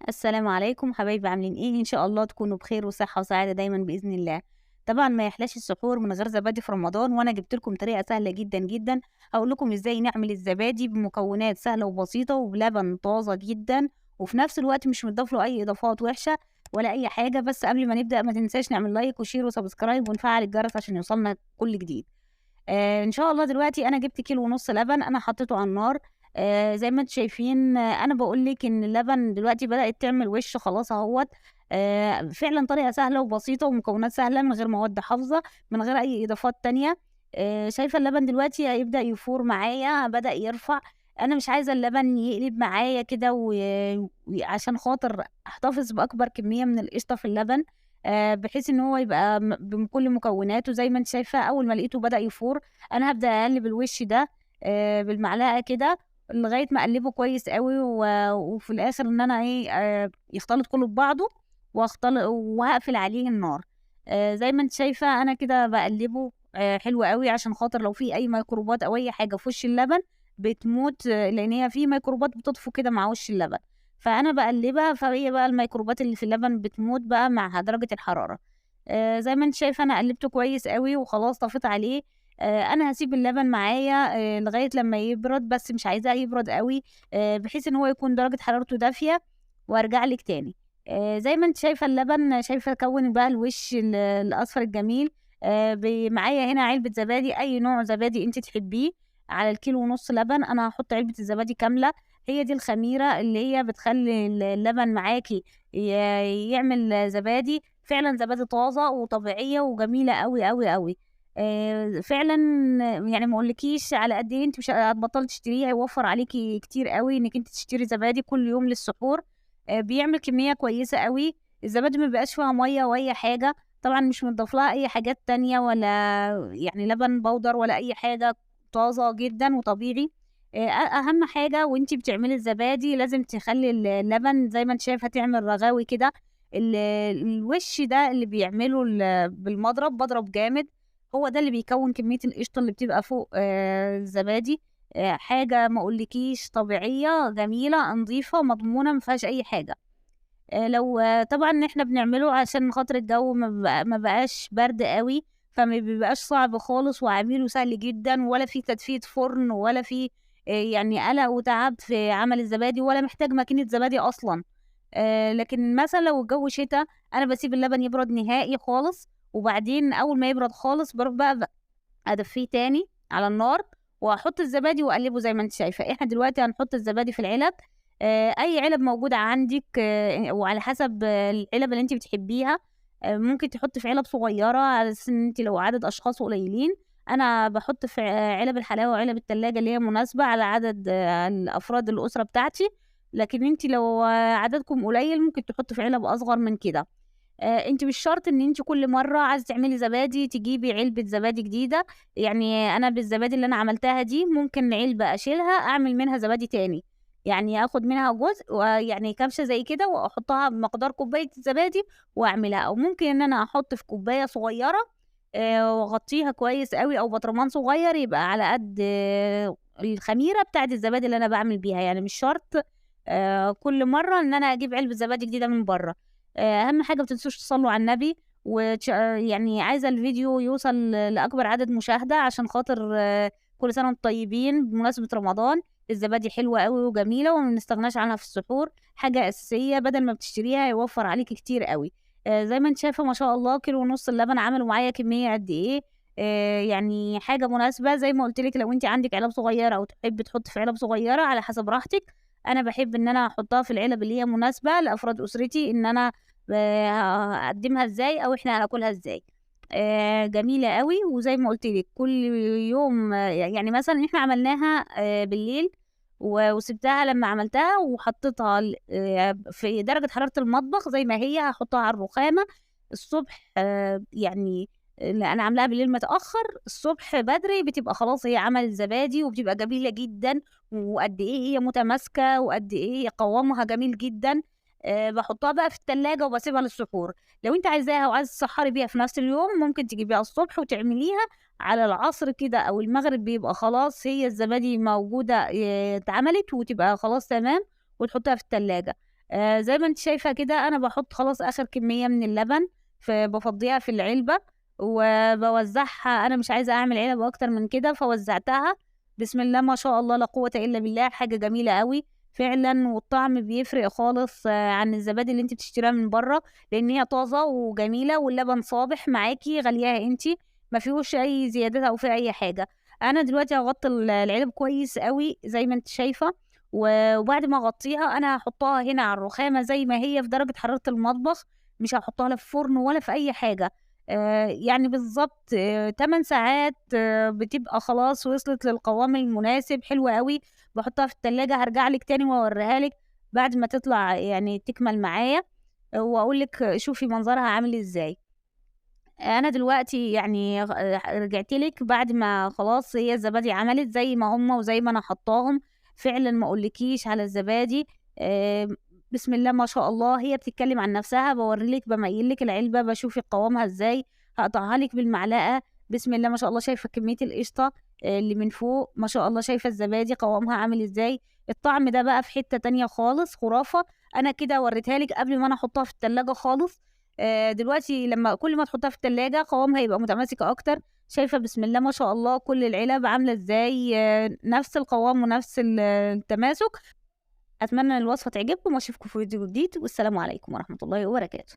السلام عليكم حبايبي، عاملين ايه؟ ان شاء الله تكونوا بخير وصحة وسعادة دايما بإذن الله. طبعا ما يحلاش السحور من غير زبادي في رمضان، وانا جبت لكم طريقة سهلة جدا جدا. هقول لكم ازاي نعمل الزبادي بمكونات سهلة وبسيطة وبلبن طازة جدا، وفي نفس الوقت مش متضاف له اي اضافات وحشة ولا اي حاجة. بس قبل ما نبدأ ما تنساش نعمل لايك وشير وسبسكرايب ونفعل الجرس عشان يوصلنا كل جديد. إن شاء الله دلوقتي أنا جِبت كيلو ونُص لبن، أنا حطيته على النار. زي ما أنتم شايفين، أنا باقول لِك إن اللبن دلوقتي بدأت تعمل وِش خلاص أهوّة. فعلًا طريقة سهلة وبسيطة ومكونات سهلة من غير مواد حافظة، من غير أي إضافات تانية. شايفة اللبن دلوقتي هيبدأ يفور معايا، بدأ يرفع. أنا مش عايزة اللبن يقلب معايا كده عشان خاطر أحتفظ بأكبر كمية من القشطة في اللبن. بحيث إن هو يبقى بكل مكوناته زي ما أنتِ شايفة. أول ما لقيته بدأ يفور، أنا هابدأ أقلّب الوش ده بالمعلقة كده لغاية ما أقلّبه كويس أوي، وفي الآخر إن أنا إيه، يختلط كلّه ببعضه، وهاقفل عليه النار. زي ما أنتِ شايفة أنا كده باقلّبه حلو أوي، عشان خاطر لو في أي ميكروبات أو أي حاجة في وش اللبن بتموت، لإن هي في ميكروبات بتطفو كده مع وش اللبن. فأنا باقلّبها، فهي بقى الميكروبات اللي في اللبن بتموت بقى مع درجة الحرارة. زي ما أنتِ شايفة أنا قلّبته كويس أوي وخلاص طفيت عليه. أنا هاسيب اللبن معايا لغاية لمّا يبرد، بس مش عايزاه يبرد أوي، بحيث إن هو يكون درجة حرارته دافية، وأرجع لِك تاني. زي ما أنتِ شايفة اللبن، شايفة كوّن بقى الوش الأصفر الجميل. معايا هنا علبة زبادي، أي نوع زبادي أنتِ تحبيه على الكيلو ونُص لبن. أنا هاحط علبة الزبادي كاملة، هي دي الخميرة اللي هي بتخلّي اللبن معاكِ ي يعمل زبادي، فعلًا زبادي طازة وطبيعية وجميلة أوي، أوي، أوي. فعلًا يعني ما أقولكيش على قد إيه أنتِ مش هتبطّلي تشتريه، هيوفّر عليكِ كتير أوي إنِّك أنتِ تشتري زبادي كل يوم للسحور. بيعمل كمية كويسة أوي. الزبادي ما بيبقاش فيها مَيّة وأي حاجة، طبعًا مش متضاف لها أي حاجات تانية، ولا يعني لبن بودر ولا أي حاجة، طازة جدًا وطبيعي. أهم حاجة وأنتِ بتعملي الزبادي لازم تخلّي اللبن زي ما أنتِ شايفة تعمل رغاوي كده. الوش ده اللي بيعمله بالمضرب، باضرب جامد، هو ده اللي بيكوّن كمية القشطة اللي بتبقى فوق الزبادي. حاجة ما أقولكيش طبيعية، جميلة، نضيفة، مضمونة، ما فيهاش أي حاجة. لو طبعًا إحنا بنعمله عشان خاطر الجو ما بقاش برد أوي، فما بيبقاش صعب خالص، وعميله سهل جدًا، ولا في تدفئة فرن، ولا في يعني قلق وتعب في عمل الزبادي، ولا محتاج ماكينة زبادي أصلًا. لكن مثلًا لو الجو شتا، أنا باسيب اللبن يبرد نهائي خالص، وبعدين أول ما يبرد خالص باروح بقى أدفّيه تاني على النار، وأحُط الزبادي وأقلّبه زي ما أنتِ شايفة. إحنا دلوقتي هنحُط الزبادي في العِلَب. أي علب موجودة عندِك، وعلى حسب العلب اللي أنتِ بتحبّيها. ممكن تحُطّي في علب صغيّرة على أساس إن أنتِ لو عدد أشخاص قليلين. أنا باحُط في علب الحلاوة وعلب التلاجة اللي هي مناسبة على عدد الأفراد الأسرة بتاعتي. لكن أنتِ لو عددكم قليل ممكن تحُطّي في علب أصغر من كده. أنتِ مش شرط إن أنتِ كل مرّة عايزة تعملي زبادي تجيبي علبة زبادي جديدة. يعني أنا بالزبادي اللي أنا عملتها دي ممكن علبة أشيلها أعمل منها زبادي تاني، يعني آخُد منها جزء ويعني كبشة زي كده وأحطها بمقدار كوباية الزبادي وأعملها، أو ممكن إن أنا أحط في كوباية صغيرة وأغطّيها كويس أوي، أو برطمان صغير يبقى على قد الخميرة بتاعة الزبادي اللي أنا باعمل بيها. يعني مش شرط كل مرّة إن أنا أجيب علبة زبادي جديدة من برّه. أهم حاجة ما تنسوش تصلّوا على النبي، يعني عايزة الفيديو يوصل لأكبر عدد مشاهدة عشان خاطر كل سنة وأنتم طيبين بمناسبة رمضان. الزبادي حلوة أوي وجميلة وما بنستغناش عنها في السحور، حاجة أساسية بدل ما بتشتريها هيوفّر عليكِ كتير أوي. زي ما أنتِ شايفة ما شاء الله كيلو ونُص اللبن عملوا معايا كمية قد إيه. يعني حاجة مناسبة زي ما قُلت لِك، لو أنتِ عندِك علب صغيّرة أو تحبّي تحطّي في علب صغيّرة على حسب راحتِك. أنا باحب إن أنا أحطّها في العلب اللي هي مناسبة لأفراد أسرتي، إن أنا هاقدّمها إزاي أو إحنا هناكلها إزاي. جميلة أوي، وزي ما قُلت لِك كل يوم، يعني مثلًا إحنا عملناها بالليل، وسِبتها لمّا عملتها وحطيتها في درجة حرارة المطبخ زي ما هي، هاحطها على الرخامة الصبح. يعني أنا عاملاها بالليل متأخر، الصبح بدري بتبقى خلاص هي عملت زبادي وبتبقى جميلة جدًا، وقد إيه هي متماسكة وقد إيه قوامها جميل جدًا. باحطها بقى في التلاجة وباسيبها للسحور. لو أنتِ عايزاها وعايزة تسحّري بيها في نفس اليوم، ممكن تجيبيها الصبح وتعمليها على العصر كده أو المغرب، بيبقى خلاص هي الزبادي موجودة، اتعملت وتبقى خلاص تمام، وتحطيها في التلاجة. زي ما أنتِ شايفة كده أنا باحط خلاص آخر كمية من اللبن، بافضّيها في العلبة وباوزّعها، أنا مش عايزة أعمل علب أكتر من كده، فوزّعتها. بسم الله ما شاء الله لا قوة إلا بالله، حاجة جميلة أوي فعلًا، والطعم بيفرق خالص عن الزبادي اللي أنتِ بتشتريها من برّه، لإن هي طازة وجميلة واللبن صابح معاكِ، غالياها أنتِ، ما فيهوش أي زيادات أو فيه أي حاجة. أنا دلوقتي هاغطّي العلب كويس أوي زي ما أنتِ شايفة، وبعد ما أغطّيها أنا هاحطها هنا على الرخامة زي ما هي في درجة حرارة المطبخ، مش هاحطها لا في فرن ولا في أي حاجة. يعني بالضبط 8 ساعات بتبقى خلاص وصلت للقوام المناسب، حلو أوي. باحطها في التلاجة، هارجع لِك تاني وأورّيها لِك بعد ما تطلع يعني تكمل معايا، وأقول لِك شوفي منظرها عامل إزاي. أنا دلوقتي يعني رجعت لِك بعد ما خلاص هي الزبادي عملت زي ما هُم وزي ما أنا حاطاهم، فعلًا ما أقولكيش على الزبادي. بسم الله ما شاء الله، هي بتتكلم عن نفسها، باورّي لِك باميّل لِك العلبة، باشوف قوامها إزاي، هاقطعها لِك بالمعلقة. بسم الله ما شاء الله، شايفة كمية القشطة اللي من فوق، ما شاء الله شايفة الزبادي قوامها عامل إزاي، الطعم ده بقى في حتة تانية خالص خرافة. أنا كده وريتها لِك قبل ما أنا أحطها في التلاجة خالص. دلوقتي لمّا كل ما تحطها في التلاجة قوامها هيبقى متماسك أكتر، شايفة بسم الله ما شاء الله كل العلب عاملة إزاي، نفس القوام ونفس التماسك. أتمنى الوصفة تعجبكم وأشوفكم في فيديو جديد، والسلام عليكم ورحمة الله وبركاته.